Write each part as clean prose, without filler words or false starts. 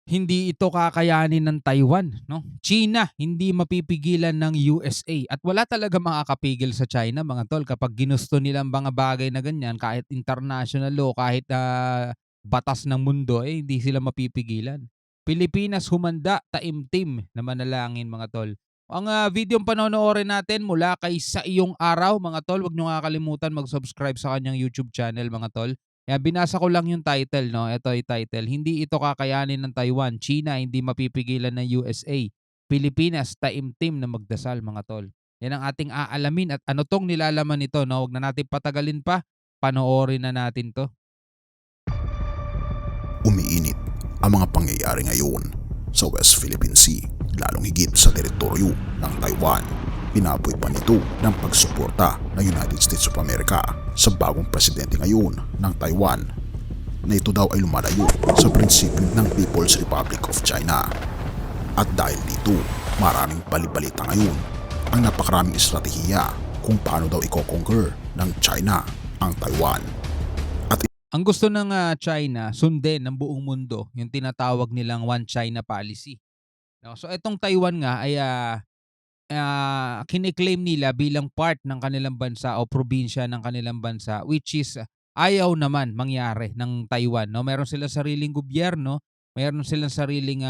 Hindi ito kakayanin ng Taiwan, 'no? China, hindi mapipigilan ng USA at wala talaga makakapigil sa China mga tol kapag ginusto nilang mga bagay na ganyan kahit international law, kahit, batas ng mundo, eh, hindi sila mapipigilan. Pilipinas humanda, taimtim na manalangin mga tol. Ang, videong panonoorin natin mula kay Sa Iyong Araw mga tol, 'wag niyo kakalimutan mag-subscribe sa kanyang YouTube channel mga tol. Kaya binasa ko lang yung title 'no, ito yung title, "Hindi ito kakayanin ng Taiwan, China hindi mapipigilan ng USA, Pilipinas taimtim na magdasal." Mga tol. Yan ang ating aalamin at ano 'tong nilalaman nito 'no, 'wag na natin patagalin pa, panoorin na natin 'to. Umiinit ang mga pangyayari ngayon sa West Philippine Sea, lalong higit sa teritoryo ng Taiwan. Pinapoy pa nito ng pagsuporta ng United States of America sa bagong presidente ngayon ng Taiwan na ito daw ay lumalayo sa prinsipyo ng People's Republic of China. At dahil dito, maraming balibalita ngayon ang napakaraming estratehiya kung paano daw i-conquer ng China ang Taiwan. Ang gusto ng, China sundin ng buong mundo yung tinatawag nilang One China policy, 'no. So itong Taiwan nga ay, kine-claim nila bilang part ng kanilang bansa o probinsya ng kanilang bansa, which is ayaw naman mangyari ng Taiwan 'no. Meron silang sariling gobyerno, meron silang sariling,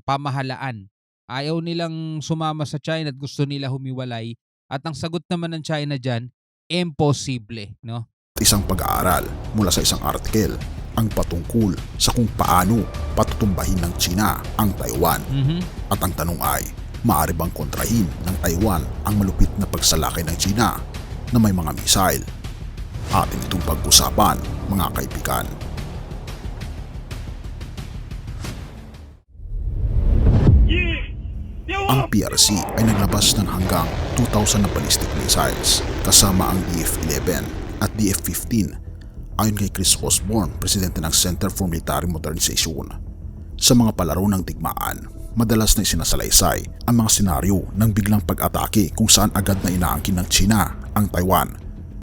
pamahalaan. Ayaw nilang sumama sa China at gusto nila humiwalay at ang sagot naman ng China diyan, imposible 'no. Isang pag-aaral mula sa isang artikel ang patungkol sa kung paano patutumbahin ng China ang Taiwan. At ang tanong ay, maaari bang kontrahin ng Taiwan ang malupit na pagsalakay ng China na may mga missile? Atin itong pag-usapan mga kaibigan. Ang PRC ay naglabas ng hanggang 2,000 na ballistic missiles kasama ang DF-11 at DF-15 ayon kay Chris Osborne, presidente ng Center for Military Modernization. Sa mga palaro ng digmaan, madalas na isinasalaysay ang mga senaryo ng biglang pag-atake kung saan agad na inaangkin ng China ang Taiwan.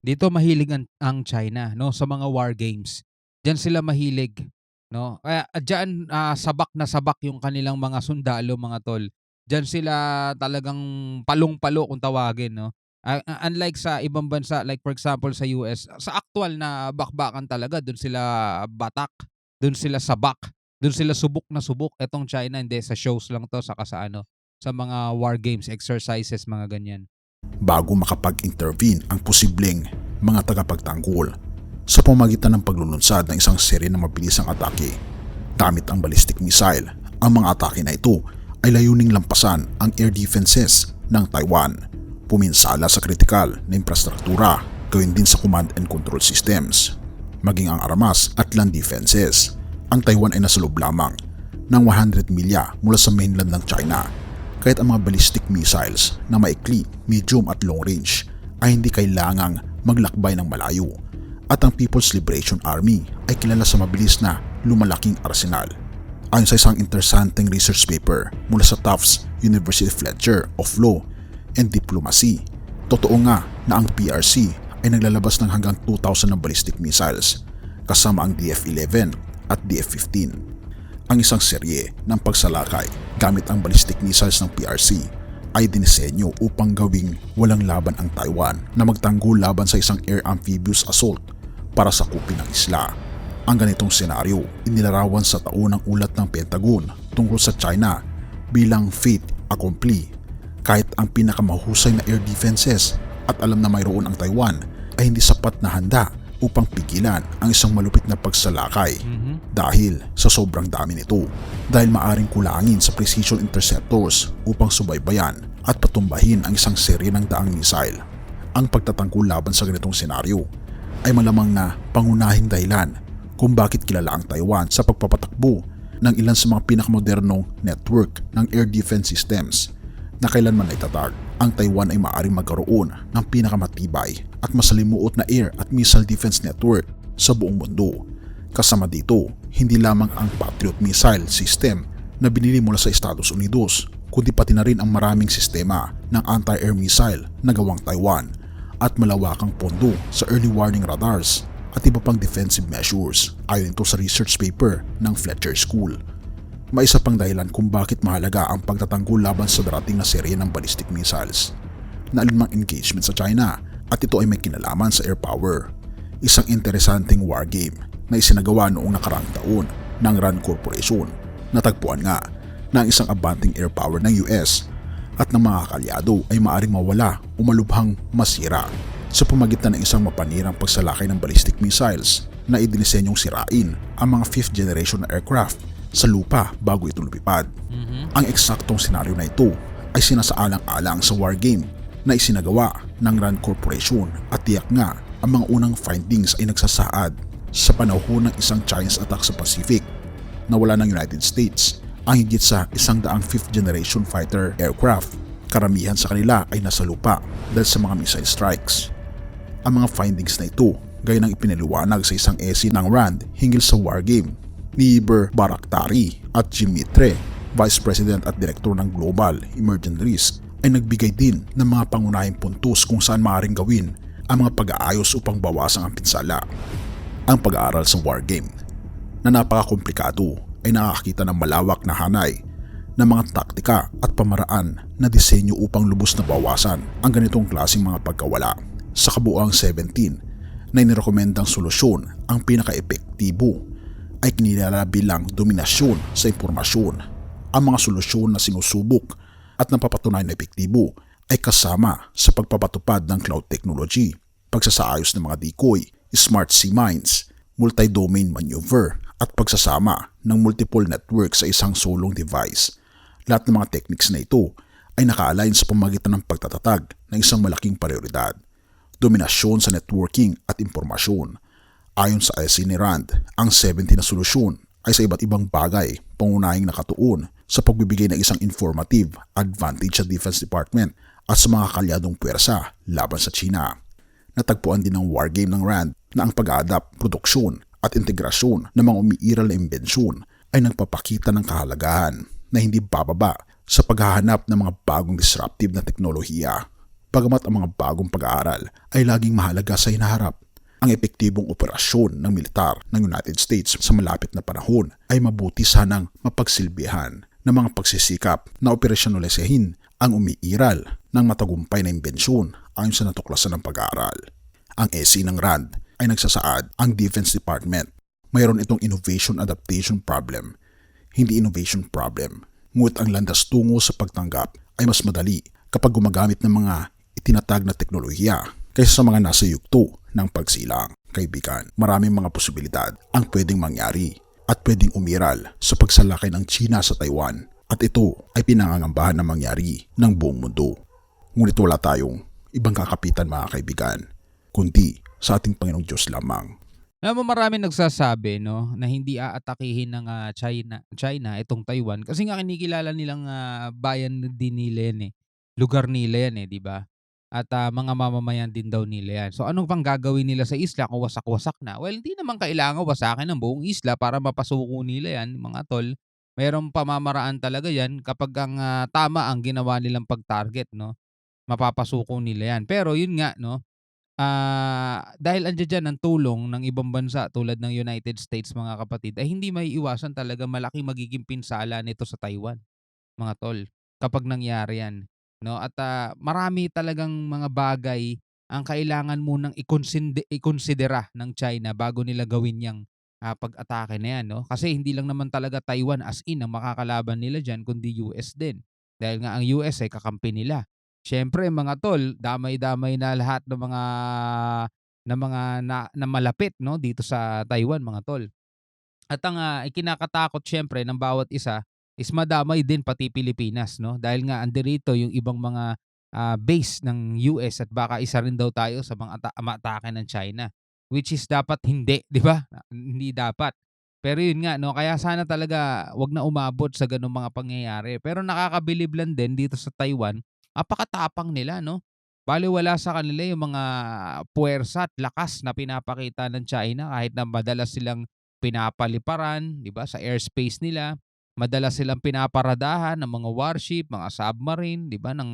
Dito mahilig ang China 'no, sa mga war games. Diyan sila mahilig 'no. Kaya diyan, sabak na sabak yung kanilang mga sundalo mga tol. Diyan sila talagang palong-palo kung tawagin 'no. Unlike sa ibang bansa like for example sa US, sa aktuwal na bakbakan talaga dun sila batak, dun sila sabak, dun sila subok na subok. Etong China hindi, sa shows lang 'to saka sa ano, sa mga war games, exercises, mga ganyan. Bago makapag-intervene ang posibleng mga tagapagtanggol sa pamamagitan ng paglulunsad ng isang serye ng mabilisang atake gamit ang ballistic missile. Ang mga atake na ito ay layuning lampasan ang air defenses ng Taiwan, puminsala sa kritikal na infrastruktura, gawin din sa command and control systems, maging ang armas at land defenses. Ang Taiwan ay nasa loob lamang ng 100 milya mula sa mainland ng China, kahit ang mga ballistic missiles na maikli, medium at long range ay hindi kailangang maglakbay ng malayo. At ang People's Liberation Army ay kilala sa mabilis na lumalaking arsenal. Ayon sa isang interesanteng research paper mula sa Tufts University Fletcher of Law and Diplomacy, totoo nga na ang PRC ay naglalabas ng hanggang 2,000 na ballistic missiles kasama ang DF-11 at DF-15. Ang isang serye ng pagsalakay gamit ang ballistic missiles ng PRC ay dinisenyo upang gawing walang laban ang Taiwan na magtanggol laban sa isang air amphibious assault para sakupin ang isla. Ang ganitong senaryo inilarawan sa taunang ulat ng Pentagon tungkol sa China bilang fait accompli. Kahit ang pinakamahusay na air defenses at alam na mayroon ang Taiwan ay hindi sapat na handa upang pigilan ang isang malupit na pagsalakay dahil sa sobrang dami nito, dahil maaring kulangin sa precision interceptors upang subaybayan at patumbahin ang isang serye ng daang missile. Ang pagtatanggol laban sa ganitong senaryo ay malamang na pangunahing dahilan kung bakit kilala ang Taiwan sa pagpapatakbo ng ilan sa mga pinakamodernong network ng air defense systems na kailanman ay itatag. Ang Taiwan ay maaaring magkaroon ng pinakamatibay at masalimuot na air at missile defense network sa buong mundo. Kasama dito, hindi lamang ang Patriot missile system na binili mula sa Estados Unidos, kundi pati na rin ang maraming sistema ng anti-air missile na gawang Taiwan at malawakang pondo sa early warning radars at iba pang defensive measures ayon ito sa research paper ng Fletcher School. May isa pang dahilan kung bakit mahalaga ang pagtatanggol laban sa darating na serye ng ballistic missiles na alinmang engagement sa China, at ito ay may kinalaman sa air power. Isang interesanting war game na isinagawa noong nakaraang taon ng RAND Corporation. Natagpuan nga na ang isang abanting air power ng US at ng mga kalyado ay maaaring mawala o malubhang masira sa pamagitan ng isang mapanirang pagsalakay ng ballistic missiles na idinisenyong sirain ang mga 5th generation na aircraft sa lupa bago ito lumipad. Ang eksaktong senaryo na ito ay sinasaalang-alang sa war game na isinagawa ng RAND Corporation, at tiyak nga ang mga unang findings ay nagsasaad sa panahon ng isang Chinese attack sa Pacific na wala ng United States ang higit sa 100 5th generation fighter aircraft. Karamihan sa kanila ay nasa lupa dahil sa mga missile strikes. Ang mga findings na ito gaya ng ipinaliwanag sa isang essay ng RAND hinggil sa war game ni Iber Barakhtari at Jim Mitre, Vice President at Director ng Global Emergent Risk, ay nagbigay din ng mga pangunahing puntos kung saan maaaring gawin ang mga pag-aayos upang bawasan ang pinsala. Ang pag-aaral sa war game na napakakomplikado ay nakakita ng malawak na hanay ng mga taktika at pamaraan na disenyo upang lubos na bawasan ang ganitong klaseng mga pagkawala. Sa kabuuang 17 na inirekomendang solusyon, ang pinaka-epektibo ay kinilala bilang dominasyon sa impormasyon. Ang mga solusyon na sinusubok at napapatunay na epektibo ay kasama sa pagpapatupad ng cloud technology, pagsasaayos ng mga decoy, smart sea mines, multi-domain maneuver, at pagsasama ng multiple network sa isang solong device. Lahat ng mga techniques na ito ay naka-align sa pamagitan ng pagtatatag ng isang malaking prioridad: dominasyon sa networking at impormasyon. Ayon sa essay ni RAND, ang 17 na solusyon ay sa iba't ibang bagay pangunahing nakatuon sa pagbibigay ng isang informative advantage sa Defense Department at sa mga kalyadong puwersa laban sa China. Natagpuan din ng war game ng RAND na ang pag-adapt, produksyon at integrasyon ng mga umiiral na imbensyon ay nagpapakita ng kahalagahan na hindi bababa sa paghahanap ng mga bagong disruptive na teknolohiya. Bagamat ang mga bagong pag-aaral ay laging mahalaga sa hinaharap, ang epektibong operasyon ng militar ng United States sa malapit na panahon ay mabuti sanang mapagsilbihan ng mga pagsisikap na operasyonalisahin ang umiiral ng matagumpay na imbensyon ayon sa natuklasan ng pag-aaral. Ang essay ng RAND ay nagsasaad ang Defense Department mayroon itong innovation adaptation problem, hindi innovation problem. Ngunit ang landas tungo sa pagtanggap ay mas madali kapag gumagamit ng mga itinatag na teknolohiya kaysa sa mga nasa yugto ng pagsilang. Kaibigan, maraming mga posibilidad ang pwedeng mangyari at pwedeng umiral sa pagsalakay ng China sa Taiwan, at ito ay pinangangambahan na mangyari ng buong mundo. Ngunit wala tayong ibang kakapitan, mga kaibigan, kundi sa ating Panginoong Diyos lamang. Alam mo, maraming nagsasabi, no, na hindi aatakihin ng China itong Taiwan kasi nga kinikilala nilang bayan din nila yan eh. Lugar nila yan eh, di ba? At mga mamamayan din daw nila yan. So anong pang gagawin nila sa isla kung wasak-wasak na? Well, hindi naman kailangan wasakin ang buong isla para mapasuko nila yan, mga tol. Mayroong pamamaraan talaga yan kapag ang tama ang ginawa nilang pag-target, no? Mapapasuko nila yan. Pero yun nga, no, dahil andiyan diyan ang tulong ng ibang bansa tulad ng United States, mga kapatid, ay hindi maiiwasan talaga malaki magiging pinsala nito sa Taiwan, mga tol, kapag nangyari 'yan, 'no? At marami talagang mga bagay ang kailangan munang ikonsidera ng China bago nila gawin 'yang pag-atake na 'yan, 'no? Kasi hindi lang naman talaga Taiwan as in ang makakalaban nila diyan kundi US din. Dahil nga ang US ay kakampi nila. Siyempre mga tol, damay-damay na lahat ng mga na malapit 'no, dito sa Taiwan, mga tol. At ang ikinakatakot siyempre ng bawat isa is madamay din pati Pilipinas, 'no, dahil nga andirito yung ibang mga base ng US at baka isa rin daw tayo sa mga maatake ng China, which is dapat hindi, 'di ba? Hindi dapat. Pero yun nga 'no, kaya sana talaga 'wag na umabot sa gano'ng mga pangyayari. Pero nakakabilib lang din dito sa Taiwan, apakatapang nila, 'no? Balewala sa kanila yung mga puwersa at lakas na pinapakita ng China kahit na madalas silang pinapaliparan, 'di ba, sa airspace nila. Madalas silang pinaparadahan ng mga warship, mga submarine, 'di ba, ng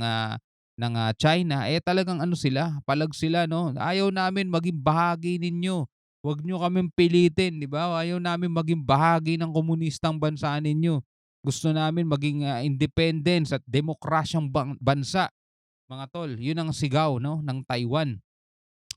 China. Eh talagang ano sila, palag sila, 'no? Ayaw namin maging bahagi ninyo Huwag niyo kaming pilitin, 'di ba? Ayaw namin maging bahagi ng komunistang bansa ninyo. Gusto namin maging, independence at demokrasyang bansa, mga tol. 'Yun ang sigaw 'no, ng Taiwan.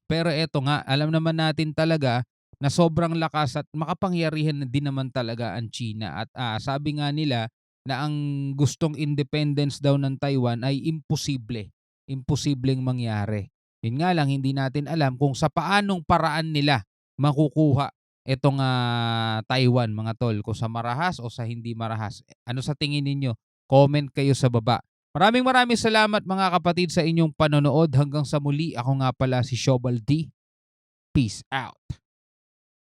Pero eto nga, alam naman natin talaga na sobrang lakas at makapangyarihan na din naman talaga ang China at, sabi nga nila na ang gustong independence daw ng Taiwan ay imposible, imposibleng mangyari. Yun nga lang hindi natin alam kung sa paanong paraan nila makukuha etong, Taiwan mga tol, kung sa marahas o sa hindi marahas. Ano sa tingin ninyo? Comment kayo sa baba. Maraming maraming salamat mga kapatid sa inyong panonood. Hanggang sa muli, ako nga pala si Shobal D. Peace out.